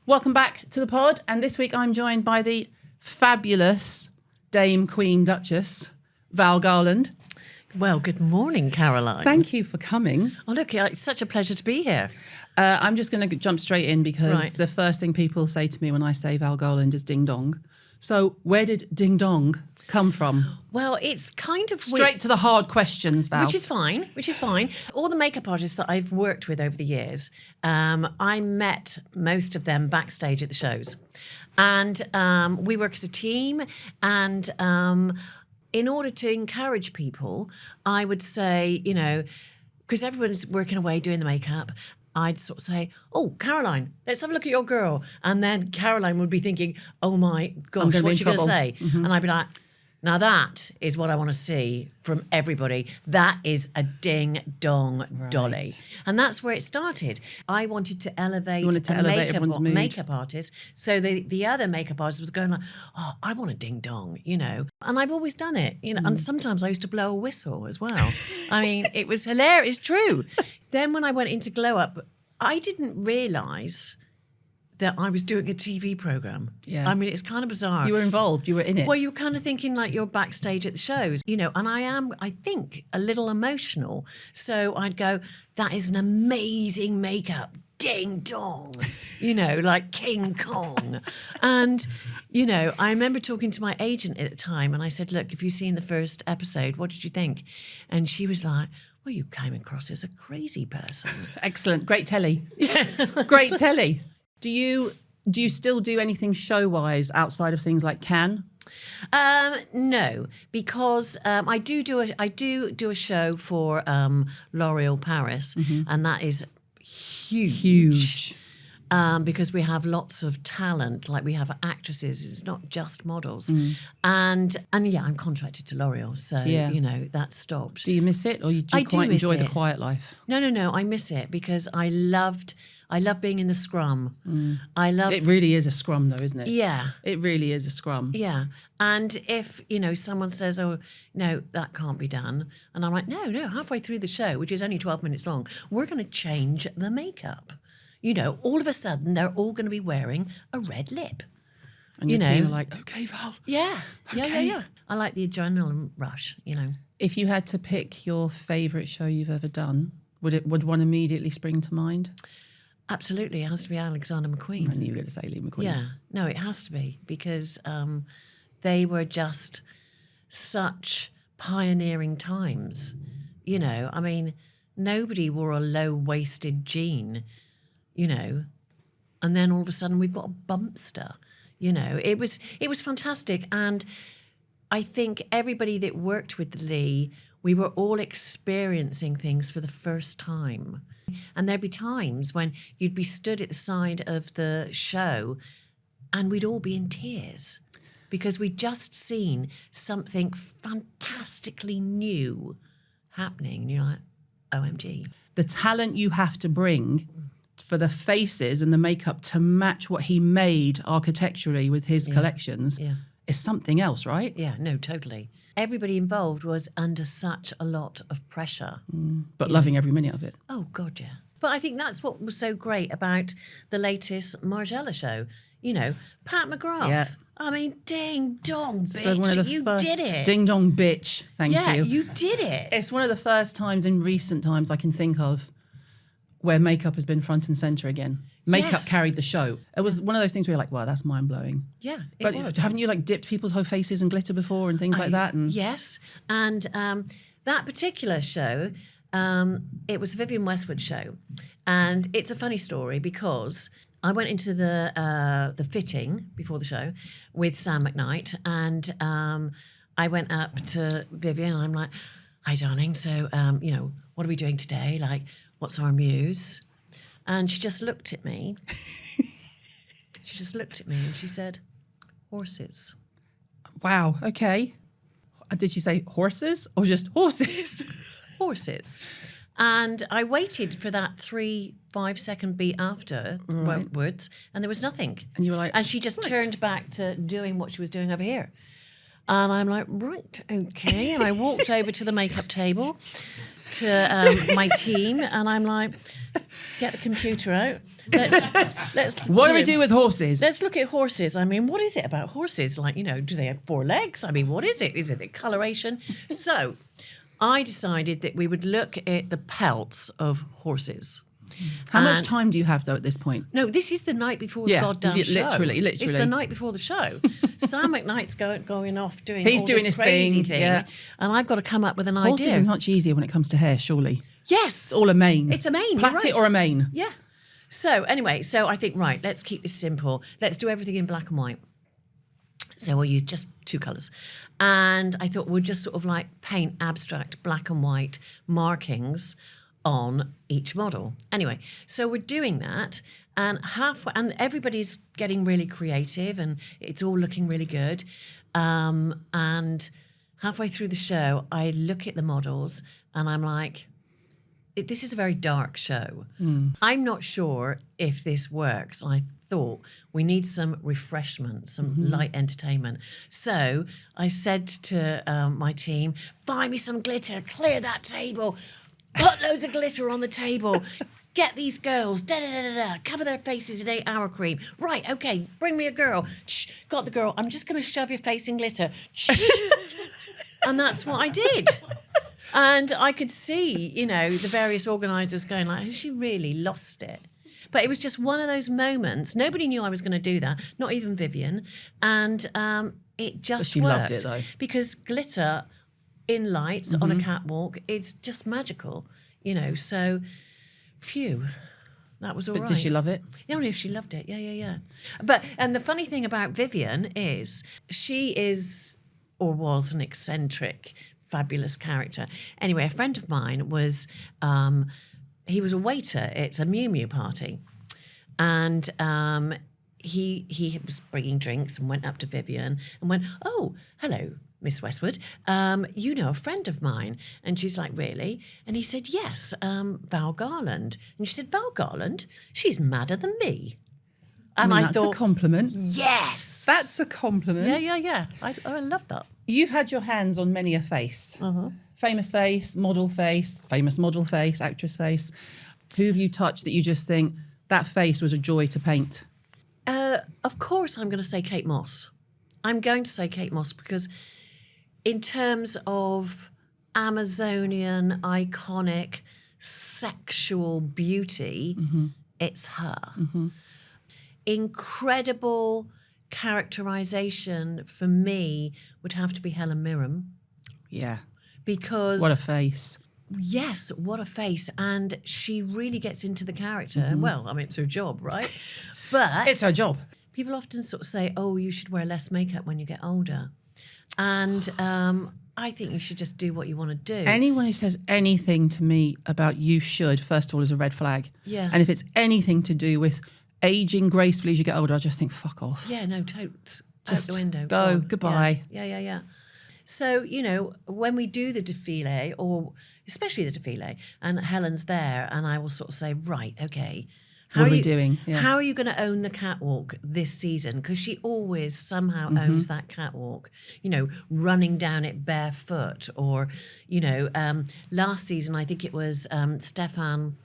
Welcome back to the pod. And this week I'm joined by the fabulous Dame Queen Duchess, Val Garland. Well, good morning, Caroline. Thank you for coming. Oh, look, it's such a pleasure to be here. I'm just going to jump straight in because the first thing people say to me when I say Val Garland is ding dong. So where did ding dong come from? Well, it's kind of straight to the hard questions, Val. Which is fine. All the makeup artists that I've worked with over the years, I met most of them backstage at the shows. And we work as a team. And in order to encourage people, I would say, you know, because everyone's working away doing the makeup, I'd sort of say, oh, Caroline, let's have a look at your girl. And then Caroline would be thinking, oh my gosh, what's she going to say? Mm-hmm. And I'd be like, now that is what I want to see from everybody. That is a ding-dong dolly. And that's where it started. I wanted to elevate a makeup artist. So the other makeup artist was going like, oh, I want a ding-dong, you know. And I've always done it, you know. And sometimes I used to blow a whistle as well. I mean, it was hilarious. It's true. Then when I went into Glow Up, I didn't realise that I was doing a TV programme. Yeah. I mean, it's kind of bizarre. You were involved. You were in it. Well, you were kind of thinking like you're backstage at the shows, you know, and I think, a little emotional. So I'd go, that is an amazing makeup. Ding dong, you know, like King Kong. And, you know, I remember talking to my agent at the time and I said, look, have you seen the first episode? What did you think? And she was like, well, you came across as a crazy person. Excellent. Great telly. Yeah. Great telly. Do you still do anything show-wise outside of things like Cannes? No, because I do a show for L'Oréal Paris, and that is huge. Because we have lots of talent, like we have actresses. It's not just models, and yeah, I'm contracted to L'Oréal, so you know that stopped. Do you miss it, or do you quite enjoy the quiet life? No, I miss it because I love being in the scrum. It really is a scrum, though, isn't it? Yeah. It really is a scrum. Yeah. And if, you know, someone says, oh, no, that can't be done. And I'm like, no, halfway through the show, which is only 12 minutes long, we're going to change the makeup. You know, all of a sudden, they're all going to be wearing a red lip. And your team are like, okay, Val. Yeah. Okay. Yeah. I like the adrenaline rush, you know. If you had to pick your favourite show you've ever done, would one immediately spring to mind? Absolutely, it has to be Alexander McQueen. I knew you were going to say Lee McQueen. Yeah, no, it has to be because they were just such pioneering times. You know, I mean, nobody wore a low-waisted jean, you know, and then all of a sudden we've got a bumpster. You know, it was fantastic, and I think everybody that worked with Lee, we were all experiencing things for the first time. And there'd be times when you'd be stood at the side of the show and we'd all be in tears because we'd just seen something fantastically new happening. And you're like, OMG. The talent you have to bring for the faces and the makeup to match what he made architecturally with his collections is something else, right? Yeah, no, totally. Everybody involved was under such a lot of pressure. But loving every minute of it. Oh, God, yeah. But I think that's what was so great about the latest Margiela show. You know, Pat McGrath. Yeah. I mean, ding dong, bitch. So one of the you first did it. Ding dong, bitch. Thank you. Yeah, you did it. It's one of the first times in recent times I can think of where makeup has been front and centre again. Makeup carried the show. It was one of those things where you're like, wow, that's mind-blowing. Yeah, but haven't you like dipped people's whole faces in glitter before and things like that? And yes, and that particular show, it was a Vivienne Westwood show. And it's a funny story because I went into the fitting before the show with Sam McKnight, and I went up to Vivienne and I'm like, hi, darling, so, you know, what are we doing today? Like, what's our muse? And she just looked at me. She just looked at me and she said, horses. Wow, okay. Did she say horses or just horses? Horses. And I waited for that 3-5 second beat afterwards, and there was nothing. And you were like, and she just turned back to doing what she was doing over here. And I'm like, right, okay. And I walked over to the makeup table, to my team, and I'm like, get the computer out. Let's. What do we do with horses? Let's look at horses. I mean, what is it about horses? Like, do they have 4 legs? I mean, what is it? Is it the coloration? So I decided that we would look at the pelts of horses. How much time do you have, though, at this point? No, this is the night before the goddamn show. Literally. It's the night before the show. Sam McKnight's going off doing He's all doing this his crazy thing, yeah. and I've got to come up with an Horses idea. is much easier when it comes to hair, surely. Yes. It's all a mane. It's a mane, Plait you're it right. or a mane. Yeah. So anyway, I think, right, let's keep this simple. Let's do everything in black and white. So we'll use just 2 colours. And I thought we'll just sort of like paint abstract black and white markings on each model. Anyway, so we're doing that, and everybody's getting really creative, and it's all looking really good. And halfway through the show, I look at the models, and I'm like, this is a very dark show. I'm not sure if this works. I thought we need some refreshment, some light entertainment. So I said to my team, find me some glitter, clear that table, put loads of glitter on the table, get these girls, cover their faces in 8-hour cream. Right, okay, bring me a girl. Shh, got the girl. I'm just going to shove your face in glitter. Shh. And that's what I did. And I could see, the various organisers going like, has she really lost it? But it was just one of those moments. Nobody knew I was going to do that, not even Vivienne. And it just she worked. loved it, though. Because glitter in lights on a catwalk, it's just magical, So, phew, that was all right. But did she love it? Yeah, only if she loved it. Yeah. And the funny thing about Vivienne is she is or was an eccentric, fabulous character. Anyway, a friend of mine was, he was a waiter at a Miu Miu party, and he was bringing drinks and went up to Vivienne and went, "Oh, hello, Miss Westwood, a friend of mine." And she's like, "Really?" And he said, "Yes, Val Garland." And she said, "Val Garland? She's madder than me." And I that's thought, a compliment. yes. That's a compliment. Yeah. I love that. You've had your hands on many a face. Famous face, model face, famous model face, actress face. Who have you touched that you just think, that face was a joy to paint? Of course, I'm going to say Kate Moss. I'm going to say Kate Moss because in terms of Amazonian, iconic, sexual beauty, it's her. Incredible characterization for me would have to be Helen Mirren. Yeah. Because what a face. Yes, what a face. And she really gets into the character. Well, I mean, it's her job, right? But it's her job. People often sort of say, oh, you should wear less makeup when you get older. And I think you should just do what you want to do. Anyone who says anything to me about you should, first of all, is a red flag. Yeah. And if it's anything to do with aging gracefully as you get older, I just think, fuck off. Yeah, no, totes. Just out the window. go, goodbye. Yeah. So, when we do the défilé, or especially the défilé, and Helen's there, and I will sort of say, right, okay. What are we doing? Yeah. How are you going to own the catwalk this season? Because she always somehow owns that catwalk, running down it barefoot. Or, last season, I think it was Stefan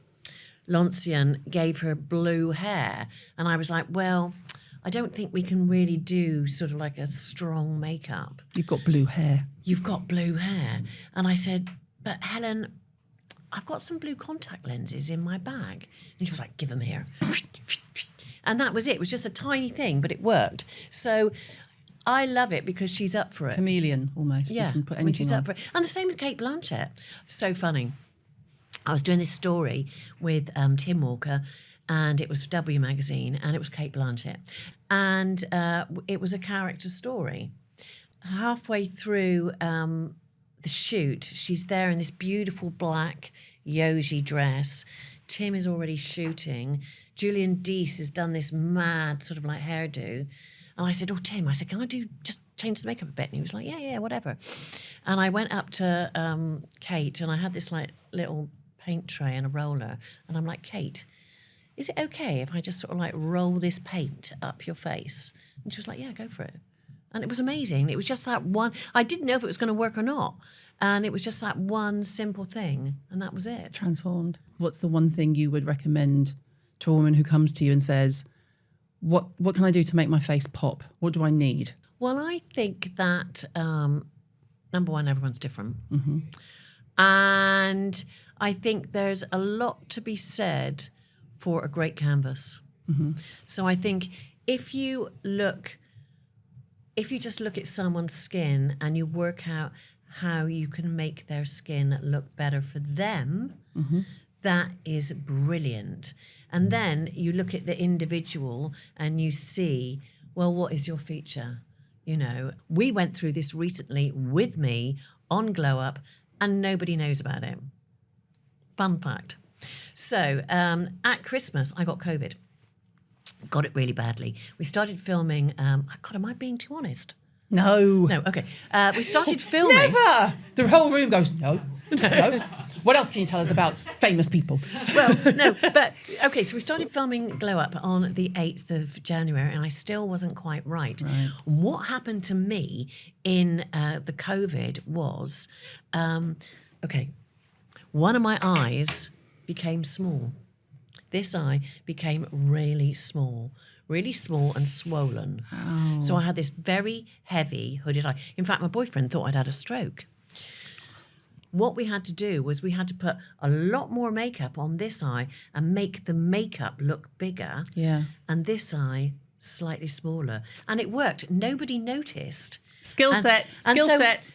Lancian gave her blue hair. And I was like, well, I don't think we can really do sort of like a strong makeup. You've got blue hair. You've got blue hair. And I said, but Helen, I've got some blue contact lenses in my bag. And she was like, give them here. And that was it. It was just a tiny thing, but it worked. So I love it because she's up for it. Chameleon, almost. Yeah, you can put when anything she's on. up for it. And the same with Kate Blanchett. So funny. I was doing this story with Tim Walker, and it was for W Magazine, and it was Kate Blanchett. And it was a character story. Halfway through the shoot, she's there in this beautiful black yogi dress. Tim is already shooting. Julian Deese has done this mad sort of like hairdo. And I said, oh, Tim, can I just change the makeup a bit? And he was like, yeah, whatever. And I went up to Kate, and I had this like little paint tray and a roller. And I'm like, Kate, is it okay if I just sort of like roll this paint up your face? And she was like, yeah, go for it. And it was amazing. It was just that one. I didn't know if it was going to work or not. And it was just that one simple thing, and that was it. Transformed. What's the one thing you would recommend to a woman who comes to you and says, what can I do to make my face pop? What do I need? Well, I think that, number one, everyone's different. Mm-hmm. And I think there's a lot to be said for a great canvas. Mm-hmm. So I think if you just look at someone's skin and you work out how you can make their skin look better for them, Mm-hmm. that is brilliant. And then you look at the individual and you see, well, what is your feature? You know, we went through this recently with me on Glow Up and nobody knows about it. Fun fact. So at Christmas, I got COVID. Got it really badly. We started filming. God, am I being too honest? No. No, okay. We started filming. Never. The whole room goes, no. What else can you tell us about famous people? Well, no, but okay, so we started filming Glow Up on the 8th of January and I still wasn't quite right. What happened to me in the COVID was, one of my eyes became small. This eye became really small and swollen. Oh. So I had this very heavy hooded eye. In fact, my boyfriend thought I'd had a stroke. What we had to do was we had to put a lot more makeup on this eye and make the makeup look bigger. Yeah. And this eye slightly smaller. And it worked. Nobody noticed. Skill set.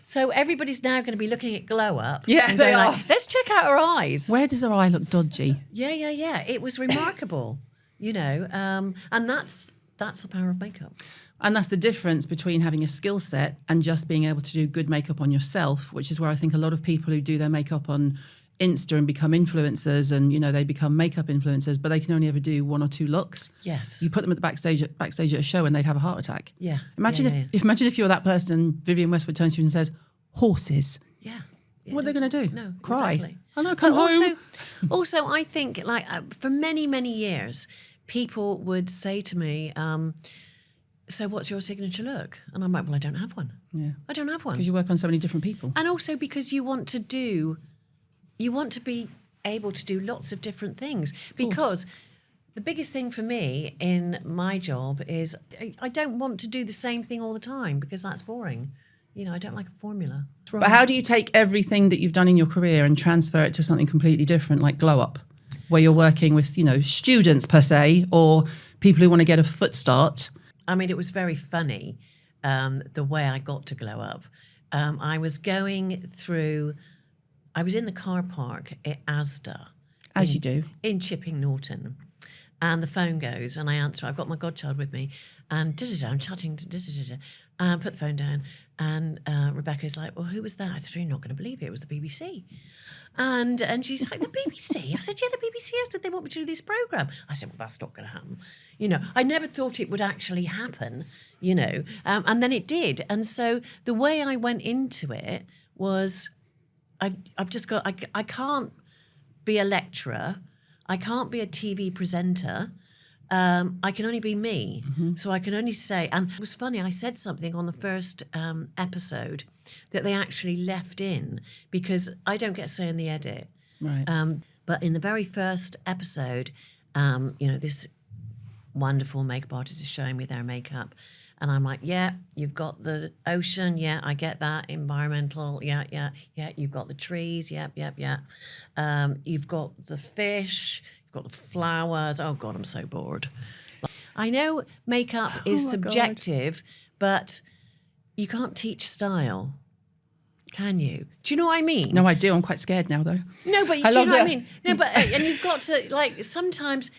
So everybody's now going to be looking at Glow Up. Yeah, and they going are. like, let's check out her eyes. Where does her eye look dodgy? Yeah. It was remarkable, you know. And that's the power of makeup. And that's the difference between having a skill set and just being able to do good makeup on yourself, which is where I think a lot of people who do their makeup on Insta and become influencers and, you know, they become makeup influencers, but they can only ever do one or two looks. Yes. You put them at the backstage at a show and they'd have a heart attack. Yeah. Imagine if you're that person and Vivienne Westwood turns to you and says, horses. Yeah. What are they going to do? No. Cry. Exactly. Oh no, come home. Also, I think for many, many years, people would say to me, so what's your signature look? And I'm like, well, I don't have one. Yeah. I don't have one. Because you work on so many different people. And also because you want to be able to do lots of different things. Because the biggest thing for me in my job is I don't want to do the same thing all the time because that's boring. You know, I don't like a formula. But how do you take everything that you've done in your career and transfer it to something completely different, like Glow Up, where you're working with, you know, students per se, or people who want to get a foot start? I mean, it was very funny, the way I got to Glow Up. I was in the car park at Asda. As you do. In Chipping Norton. And the phone goes and I answer. I've got my godchild with me. And I'm chatting to put the phone down. And Rebecca's like, well, who was that? I said, you're not going to believe it. It was the BBC. And she's like, the BBC? I said, yeah, the BBC. I said, they want me to do this programme. I said, well, that's not going to happen. You know, I never thought it would actually happen, you know. And then it did. And so the way I went into it was I've just got, I can't be a lecturer. I can't be a TV presenter. I can only be me. Mm-hmm. So I can only say, and it was funny, I said something on the first episode that they actually left in because I don't get a say in the edit. Right. But in the very first episode, you know, this wonderful makeup artist is showing me their makeup. And I'm like, yeah, you've got the ocean. Yeah, I get that. Environmental. Yeah. You've got the trees. Yeah. You've got the fish. You've got the flowers. Oh, God, I'm so bored. I know makeup is subjective, but you can't teach style, can you? Do you know what I mean? No, I do. I'm quite scared now, though. No, but do you know what I mean? No, but and you've got to, like, sometimes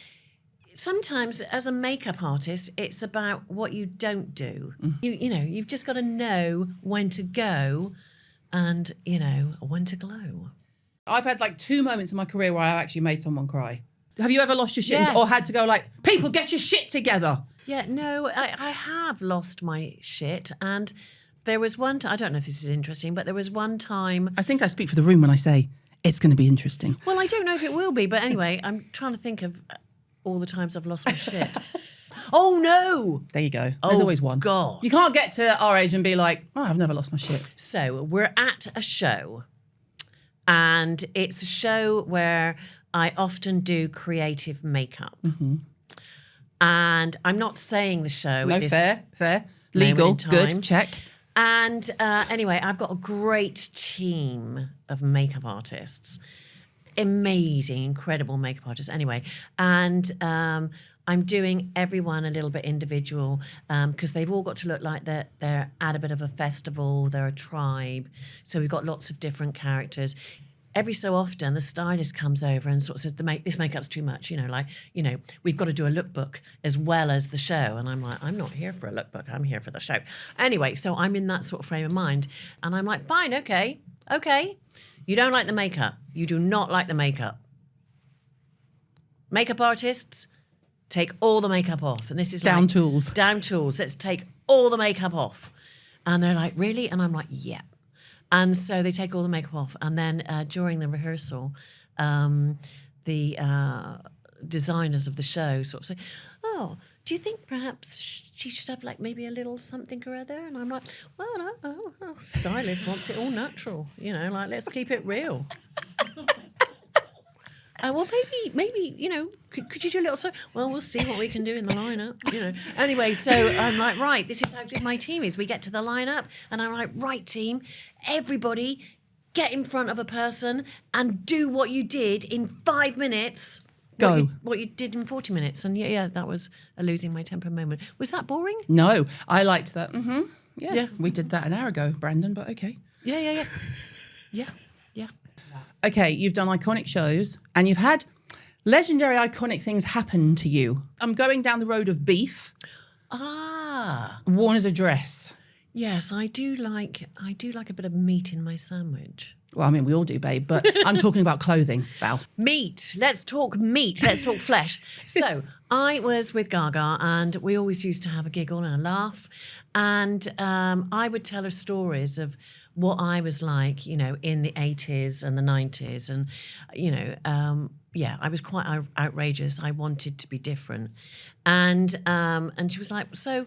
as a makeup artist, it's about what you don't do. Mm. You know, you've just got to know when to go and, you know, when to glow. I've had like 2 moments in my career where I actually made someone cry. Have you ever lost your shit or had to go like, people, get your shit together? Yeah, no, I have lost my shit. And there was one time, I don't know if this is interesting, but there was one time. I think I speak for the room when I say it's going to be interesting. Well, I don't know if it will be, but anyway, I'm trying to think of all the times I've lost my shit. Oh, no. There you go. There's always one. God. You can't get to our age and be like, oh, I've never lost my shit. So we're at a show, and it's a show where I often do creative makeup. Mm-hmm. And I'm not saying the show. No, at this fair. Legal, moment in good, time. check. And anyway, I've got a great team of makeup artists. Amazing, incredible makeup artists. Anyway, and I'm doing everyone a little bit individual because they've all got to look like they're at a bit of a festival, they're a tribe. So we've got lots of different characters. Every so often, the stylist comes over and sort of says, this makeup's too much, we've got to do a lookbook as well as the show. And I'm like, I'm not here for a lookbook, I'm here for the show. Anyway, so I'm in that sort of frame of mind. And I'm like, fine, okay. You don't like the makeup. You do not like the makeup. Makeup artists, take all the makeup off. And this is Down tools. Down tools. Let's take all the makeup off. And they're like, really? And I'm like, yeah. And so they take all the makeup off. And then during the rehearsal, the designers of the show sort of say, oh, do you think perhaps she should have like maybe a little something or other? And I'm like, well, no, stylist wants it all natural. Let's keep it real. Well, maybe, could you do a little so? Well, we'll see what we can do in the lineup, Anyway, so I'm like, right, this is how good my team is. We get to the lineup and I'm like, right, team, everybody get in front of a person and do what you did in 5 minutes. Go. What you did in 40 minutes. And yeah, that was a losing my temper moment. Was that boring? No, I liked that. Mm-hmm. Yeah, we did that an hour ago, Brandon, but okay. Yeah. Okay, you've done iconic shows and you've had legendary iconic things happen to you. I'm going down the road of beef. Worn as a dress. Yes, I do like a bit of meat in my sandwich. Well, I mean, we all do, babe, but I'm talking about clothing, Val. Meat. Let's talk meat. Let's talk flesh. So I was with Gaga and we always used to have a giggle and a laugh. And I would tell her stories of what I was like, in the 80s and the 90s. And, I was quite outrageous. I wanted to be different. And she was like, so,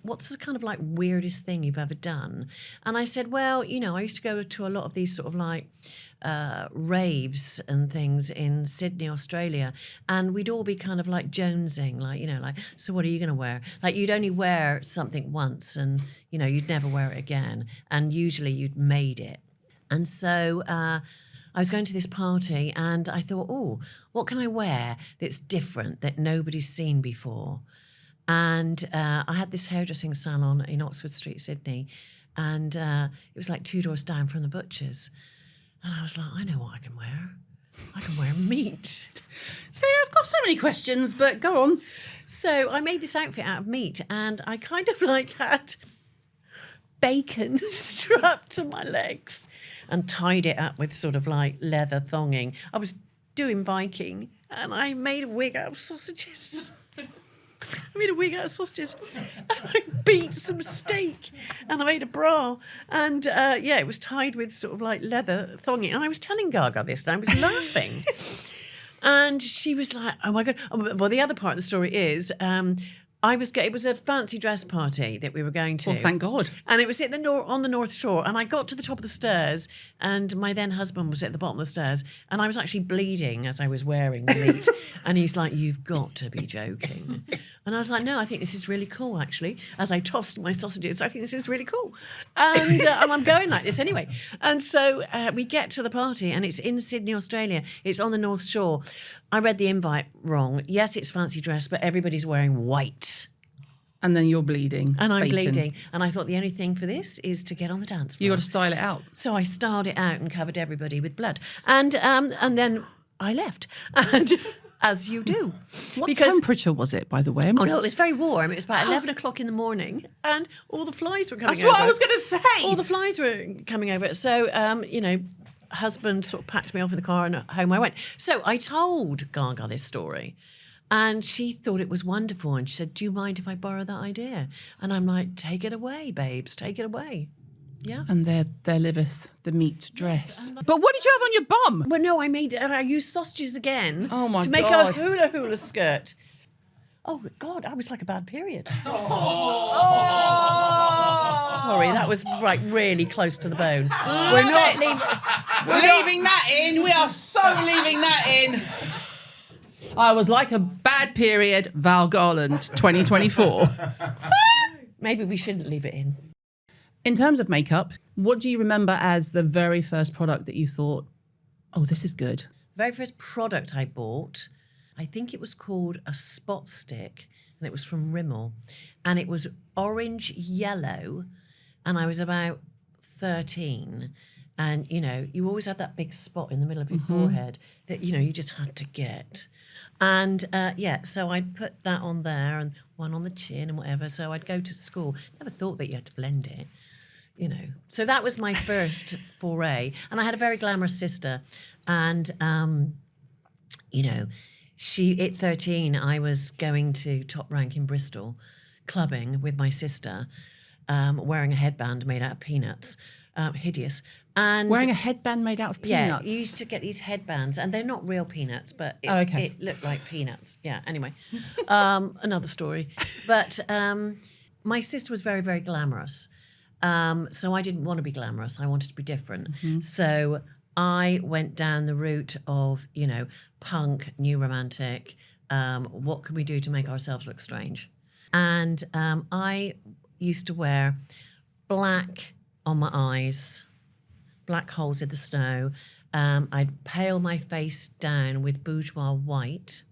what's the kind of like weirdest thing you've ever done? And I said, well, I used to go to a lot of these sort of like raves and things in Sydney, Australia, and we'd all be kind of like jonesing, like, so what are you going to wear? Like you'd only wear something once and, you'd never wear it again. And usually you'd made it. And so I was going to this party and I thought, oh, what can I wear that's different, that nobody's seen before? And I had this hairdressing salon in Oxford Street, Sydney, and it was like 2 doors down from the butcher's. And I was like, I know what I can wear. I can wear meat. See, I've got so many questions, but go on. So I made this outfit out of meat, and I kind of like had bacon strapped to my legs and tied it up with sort of like leather thonging. I was doing Viking, and I made a wig out of sausages. I made a wig out of sausages and I beat some steak and I made a bra and it was tied with sort of like leather thonging, and I was telling Gaga this and I was laughing and she was like, oh my God. Well, the other part of the story is it was a fancy dress party that we were going to. Well, thank God. And it was at on the North Shore. And I got to the top of the stairs and my then husband was at the bottom of the stairs. And I was actually bleeding as I was wearing the meat. And he's like, you've got to be joking. And I was like, no, I think this is really cool, actually. As I tossed my sausages, I think this is really cool. And I'm going like this anyway. And so we get to the party and it's in Sydney, Australia. It's on the North Shore. I read the invite wrong. Yes, it's fancy dress, but everybody's wearing white. And then you're bleeding. And I'm bacon. bleeding. And I thought the only thing for this is to get on the dance floor. You got to style it out. So I styled it out and covered everybody with blood. And then I left. And as you do. What temperature was it, by the way? No, it was very warm. It was about 11 o'clock in the morning and all the flies were coming over. That's what I was going to say. All the flies were coming over. So, husband sort of packed me off in the car and home I went. So I told Gaga this story. And she thought it was wonderful. And she said, do you mind if I borrow that idea? And I'm like, take it away, babes. Take it away. Yeah. And there liveth the meat dress. Yes, but what did you have on your bum? Well, no, I used sausages again to make a hula skirt. Oh, God, I was like a bad period. Sorry, that was really close to the bone. We're not Leaving that in. We are so leaving that in. I was like a bad period, Val Garland, 2024. Maybe we shouldn't leave it in. In terms of makeup, what do you remember as the very first product that you thought, oh, this is good? The very first product I bought, I think it was called a spot stick, and it was from Rimmel. And it was orange yellow, and I was about 13. And, you always had that big spot in the middle of your forehead that, you just had to get. And, so I'd put that on there and one on the chin and whatever. So I'd go to school. Never thought that you had to blend it, So that was my first foray. And I had a very glamorous sister. And, she, at 13, I was going to Top Rank in Bristol, clubbing with my sister, wearing a headband made out of peanuts. Hideous. And wearing a headband made out of peanuts. Yeah, you used to get these headbands, and they're not real peanuts, but it looked like peanuts. Yeah, anyway, another story. But my sister was very, very glamorous. So I didn't want to be glamorous. I wanted to be different. So I went down the route of, punk, new romantic. What can we do to make ourselves look strange? And I used to wear black on my eyes, black holes in the snow. I'd pale my face down with bourgeois white.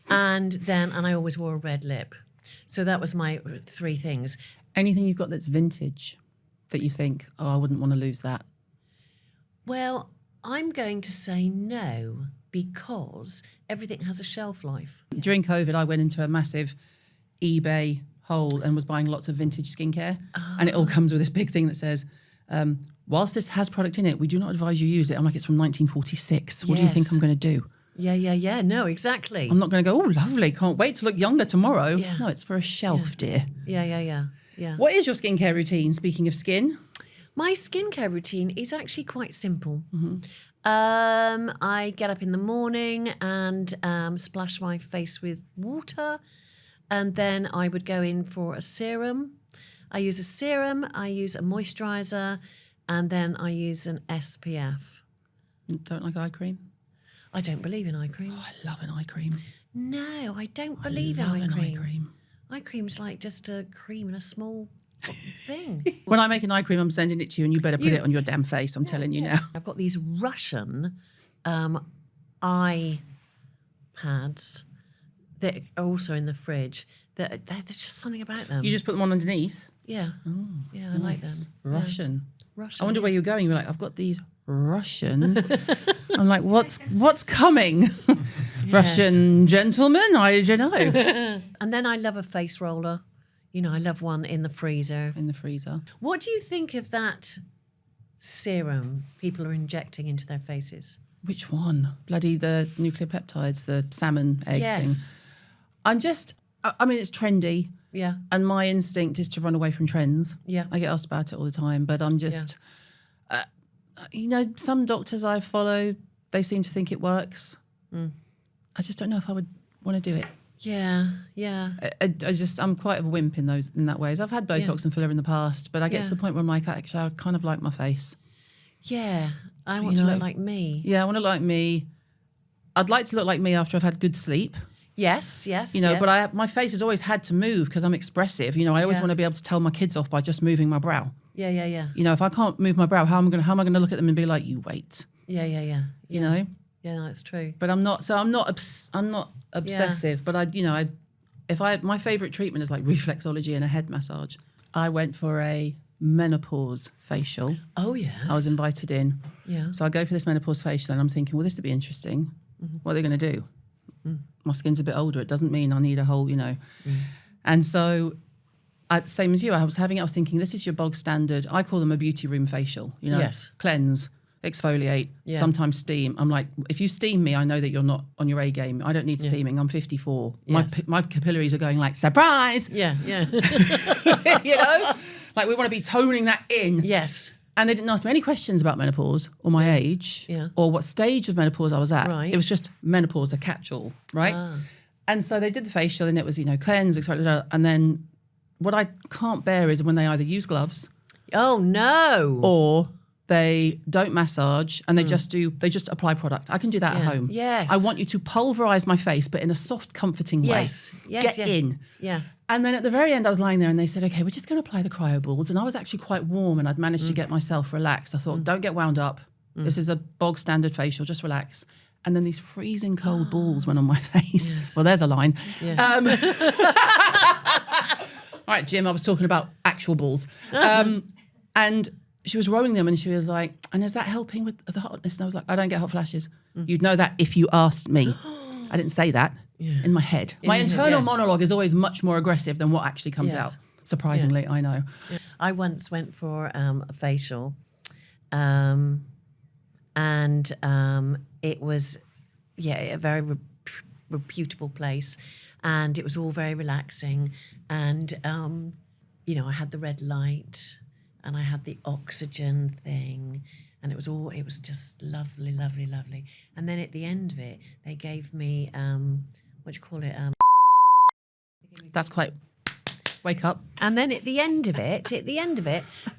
And I always wore a red lip. So that was my 3 things. Anything you've got that's vintage that you think, oh, I wouldn't want to lose that? Well, I'm going to say no, because everything has a shelf life. During COVID, I went into a massive eBay hole and was buying lots of vintage skincare. And it all comes with this big thing that says, whilst this has product in it, we do not advise you use it. I'm like, it's from 1946. What do you think I'm going to do? Yeah. No, exactly. I'm not going to go, oh, lovely, can't wait to look younger tomorrow. Yeah. No, it's for a shelf, dear. Yeah. What is your skincare routine, speaking of skin? My skincare routine is actually quite simple. I get up in the morning and splash my face with water, and then I would go in for a serum. I use a serum, I use a moisturiser, and then I use an SPF. Don't like eye cream? I don't believe in eye cream. Oh, I love an eye cream. No, I don't believe in eye cream. Eye cream. Eye cream's like just a cream in a small thing. When I make an eye cream, I'm sending it to you, and you better put it on your damn face. I'm telling you now. I've got these Russian eye pads that are also in the fridge. There's just something about them. You just put them on underneath? Yeah. Oh, yeah, I like them. Russian. Yeah. Russian. I wonder where you're going. You're like, I've got these Russian. I'm like, what's coming? Yes. Russian gentleman? I don't know. And then I love a face roller. I love one in the freezer. In the freezer. What do you think of that serum people are injecting into their faces? Which one? Bloody the nuclear peptides, the salmon egg thing. I mean, it's trendy. Yeah. And my instinct is to run away from trends. Yeah. I get asked about it all the time, but I'm just, some doctors I follow, they seem to think it works. I just don't know if I would want to do it. Yeah. I'm quite a wimp in that ways. I've had Botox and filler in the past, but I get to the point where I'm like, actually, I kind of like my face. Yeah. I want to look like me. Yeah, I want to look like me. I'd like to look like me after I've had good sleep. Yes. But my face has always had to move because I'm expressive. I always want to be able to tell my kids off by just moving my brow. Yeah. If I can't move my brow, how am I going to look at them and be like, you wait? Yeah. Yeah, no, that's true. But I'm not obsessive. Yeah. But my favorite treatment is like reflexology and a head massage. I went for a menopause facial. Oh yes. I was invited in. Yeah. So I go for this menopause facial, and I'm thinking, well, this would be interesting. What are they going to do? My skin's a bit older. It doesn't mean I need a whole, And so, same as you, I was thinking, this is your bog standard. I call them a beauty room facial. Yes. Cleanse, exfoliate, sometimes steam. I'm like, if you steam me, I know that you're not on your A game. I don't need steaming. I'm 54. Yes. My capillaries are going like, surprise! Yeah. Like we want to be toning that in. Yes. And they didn't ask me any questions about menopause or my age or what stage of menopause I was at. Right. It was just menopause, a catch-all, right? And so they did the facial and it was, cleanse, etc. And then what I can't bear is when they either use gloves Oh, no. or they don't massage and they just apply product. I can do that at home. Yes. I want you to pulverize my face, but in a soft, comforting way. Yes. Get in. Yeah. And then at the very end, I was lying there and they said, okay, we're just going to apply the cryo balls. And I was actually quite warm and I'd managed to get myself relaxed. I thought, don't get wound up. This is a bog standard facial, just relax. And then these freezing cold balls went on my face. Yes. Well, there's a line. Yeah. All right, Jim, I was talking about actual balls. And she was rolling them and she was like, and is that helping with the hotness? And I was like, I don't get hot flashes. You'd know that if you asked me. I didn't say that in my head. My internal monologue is always much more aggressive than what actually comes out. Surprisingly, I know. I once went for a facial and it was, a very reputable place and it was all very relaxing and, I had the red light and I had the oxygen thing and it was just lovely, lovely, lovely. And then at the end of it, they gave me, what do you call it? That's quite... Wake up. And then at the end of it,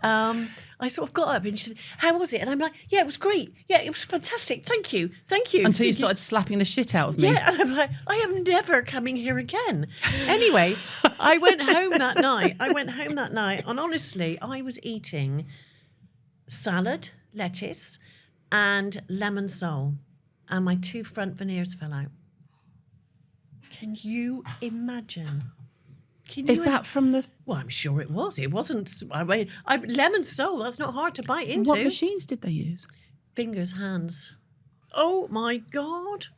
I sort of got up and she said, how was it? And I'm like, yeah, it was great. Yeah, it was fantastic. Thank you. Until you started slapping the shit out of me. Yeah, and I'm like, I am never coming here again. Anyway, I went home that night. And honestly, I was eating salad, lettuce, and lemon sole. And my 2 front veneers fell out. Can you imagine? Is that from the... Well, I'm sure it was. It wasn't... lemon sole, that's not hard to bite into. What machines did they use? Fingers, hands. Oh, my God.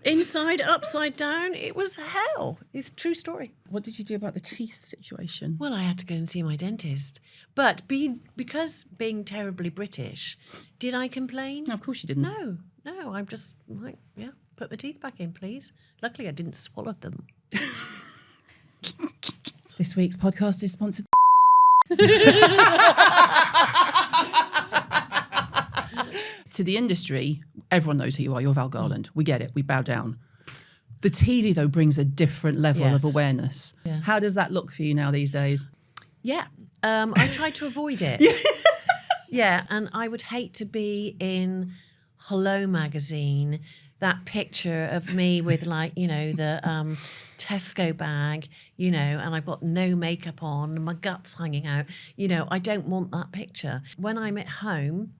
Inside, upside down. It was hell. It's a true story. What did you do about the teeth situation? Well, I had to go and see my dentist. But because being terribly British, did I complain? No, of course you didn't. No. I'm just like, put my teeth back in, please. Luckily, I didn't swallow them. This week's podcast is sponsored. To the industry, everyone knows who you are. You're Val Garland. We get it. We bow down. The TV, though, brings a different level of awareness. Yeah. How does that look for you now these days? Yeah. I try to avoid it. Yeah. And I would hate to be in Hello magazine, that picture of me with the Tesco bag, and I've got no makeup on and my guts hanging out. I don't want that picture. When I'm at home,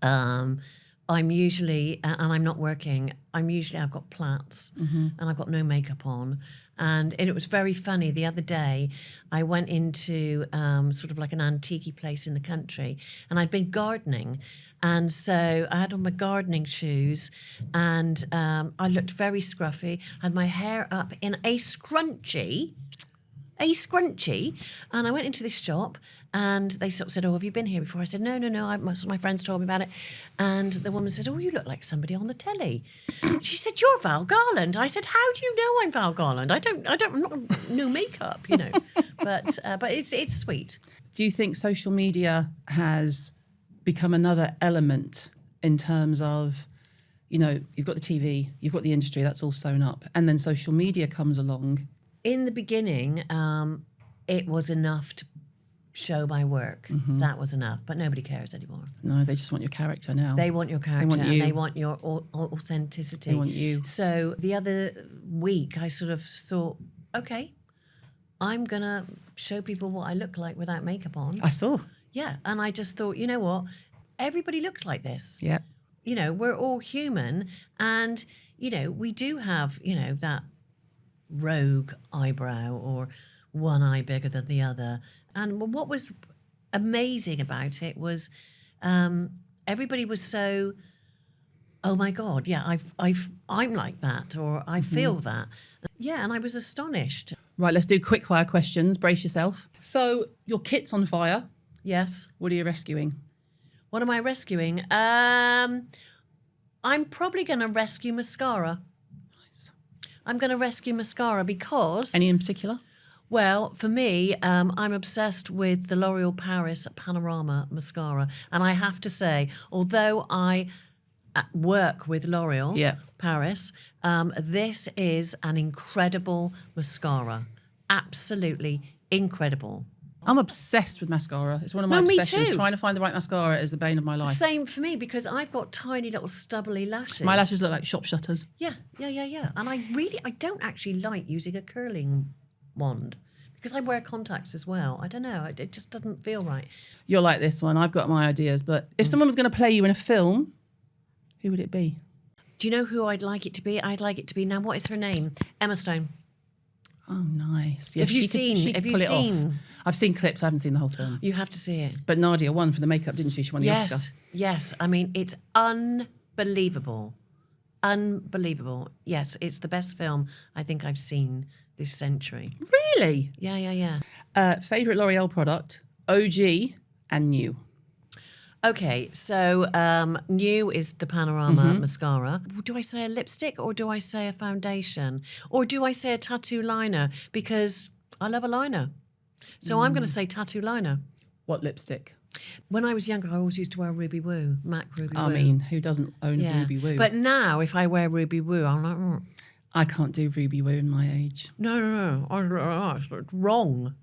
I'm usually, and I'm not working, I've got plaits and I've got no makeup on. And it was very funny. The other day, I went into sort of like an antique place in the country and I'd been gardening. And so I had on my gardening shoes and I looked very scruffy, had my hair up in a scrunchie. And I went into this shop and they sort of said, oh, have you been here before? I said, no, most of my friends told me about it. And the woman said, oh, you look like somebody on the telly. She said, you're Val Garland. I said, how do you know I'm Val Garland? I'm not no makeup, but it's sweet. Do you think social media has become another element in terms of, you've got the TV, you've got the industry, that's all sewn up, and then social media comes along? In the beginning, it was enough to show my work. Mm-hmm. That was enough, but nobody cares anymore. No, they just want your character now. They want your character and they want your authenticity. They want you. So the other week, I sort of thought, okay, I'm going to show people what I look like without makeup on. I saw. Yeah, and I just thought, you know what? Everybody looks like this. Yeah. We're all human and, we do have, that rogue eyebrow or one eye bigger than the other. And what was amazing about it was everybody was so, oh my God, yeah, I'm like that, or I feel that. Yeah, and I was astonished. Right, let's do quick fire questions. Brace yourself. So your kit's on fire. Yes. What are you rescuing? What am I rescuing? I'm probably going to rescue mascara. Nice. I'm going to rescue mascara because... Any in particular? Well, for me, I'm obsessed with the L'Oreal Paris Panorama mascara. And I have to say, although I work with L'Oreal Yeah. Paris. This is an incredible mascara. Absolutely incredible. I'm obsessed with mascara. It's one of my No, me obsessions. too. Trying to find the right mascara is the bane of my life. Same for me, because I've got tiny little stubbly lashes. My lashes look like shop shutters. Yeah. And I don't actually like using a curling wand because I wear contacts as well. I don't know. It just doesn't feel right. You're like this one. I've got my ideas. But if someone was going to play you in a film, who would it be? Do you know who I'd like it to be? I'd like it to be, now what is her name? Emma Stone. Oh, nice. Yeah, Have you she seen? could pull it off. I've seen clips. I haven't seen the whole film. You have to see it. But Nadia won for the makeup, didn't she? She won the Oscar. Yes. I mean, it's unbelievable. Unbelievable. Yes, it's the best film I think I've seen this century. Really? Yeah. Favourite L'Oreal product, OG and new. Okay, so new is the Panorama mascara. Do I say a lipstick or do I say a foundation? Or do I say a tattoo liner? Because I love a liner. So I'm going to say tattoo liner. What lipstick? When I was younger, I always used to wear Ruby Woo, MAC Ruby Woo. I mean, who doesn't own Ruby Woo? But now, if I wear Ruby Woo, I'm like, I can't do Ruby Woo in my age. no, it's wrong.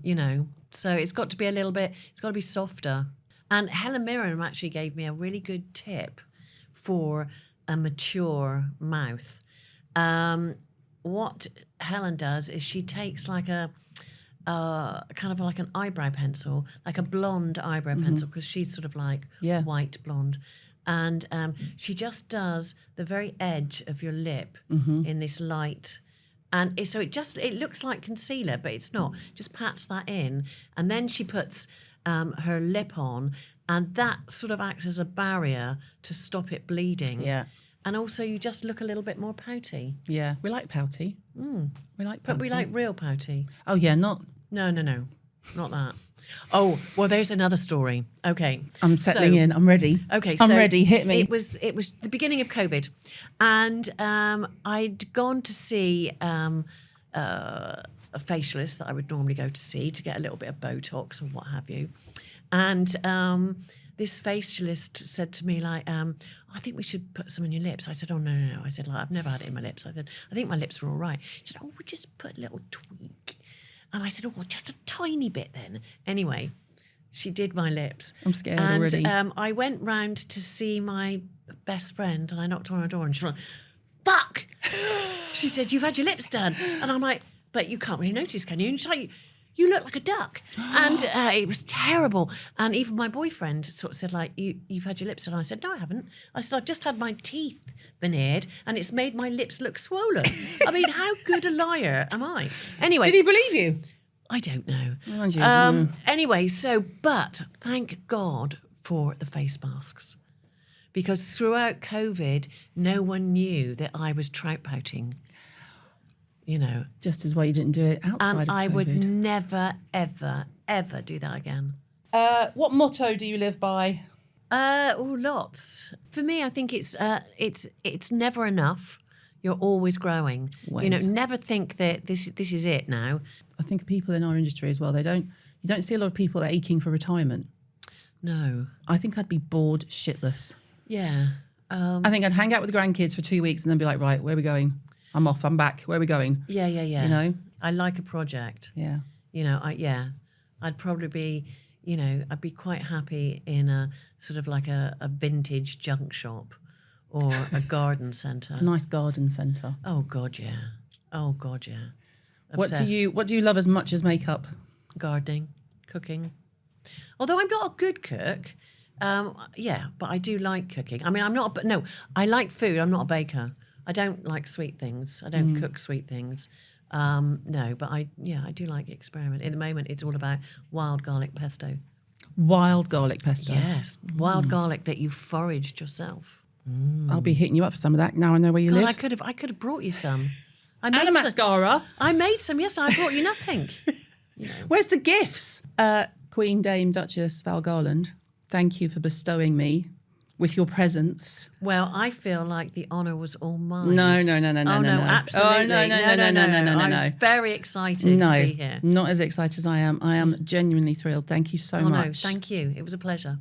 You know, so it's got to be a little bit. It's got to be softer. And Helen Mirren actually gave me a really good tip for a mature mouth. What Helen does is she takes like a kind of like an eyebrow pencil, like a blonde eyebrow pencil, because she's sort of like white blonde. And she just does the very edge of your lip in this light. And so it looks like concealer, but it's not. Just pats that in. And then she puts her lip on, and that sort of acts as a barrier to stop it bleeding. Yeah. And also you just look a little bit more pouty. Yeah. We like pouty. We like pouty. But we like real pouty. Oh, yeah, not... No. Not that. Oh, well, there's another story. Okay. I'm settling in. I'm ready. Okay. I'm so ready. Hit me. It was the beginning of COVID. And I'd gone to see a facialist that I would normally go to see to get a little bit of Botox or what have you. And this facialist said to me, like, I think we should put some on your lips. I said, oh, no. I said, like, I've never had it in my lips. I said, I think my lips are all right. She said, oh, we'll just put a little tweak. And I said, oh, just a tiny bit then. Anyway, she did my lips. I'm scared already. And I went round to see my best friend, and I knocked on her door, and she went, fuck! She said, you've had your lips done. And I'm like, but you can't really notice, can you? And she's like, you look like a duck. And it was terrible. And even my boyfriend sort of said, like, you've had your lips done. I said, no, I haven't. I said, I've just had my teeth veneered and it's made my lips look swollen. I mean, how good a liar am I? Anyway. Did he believe you? I don't know. Mind you. Anyway, but thank God for the face masks. Because throughout COVID, no one knew that I was trout pouting. You know. Just as well you didn't do it outside of And I COVID. would never, ever, ever do that again. What motto do you live by? Lots. For me, I think it's never enough. You're always growing. Always. You know, never think that this is it now. I think people in our industry as well, you don't see a lot of people aching for retirement. No. I think I'd be bored shitless. Yeah. I think I'd hang out with the grandkids for 2 weeks and then be like, right, where are we going? I'm off, I'm back. Where are we going? Yeah. You know? I like a project. Yeah. You know, I'd probably be, you know, I'd be quite happy in a sort of like a vintage junk shop or a garden centre. A nice garden centre. Oh God, yeah. What Obsessed. do you love as much as makeup? Gardening, cooking. Although I'm not a good cook, but I do like cooking. I mean, I like food. I'm not a baker. I don't like sweet things. I don't cook sweet things. No, but I do like experiment. In the moment, it's all about wild garlic pesto. Wild garlic pesto. Yes, wild garlic that you foraged yourself. I'll be hitting you up for some of that now I know where you God, live. I could have brought you some. And a mascara. I made some, yes, and I brought you nothing. You know. Where's the gifts? Queen Dame Duchess Val Garland, thank you for bestowing me with your presence. Well, I feel like the honour was all mine. No. Oh, no, absolutely. Oh, no. I was very excited to be here. Not as excited as I am. I am genuinely thrilled. Thank you so much. No, thank you. It was a pleasure.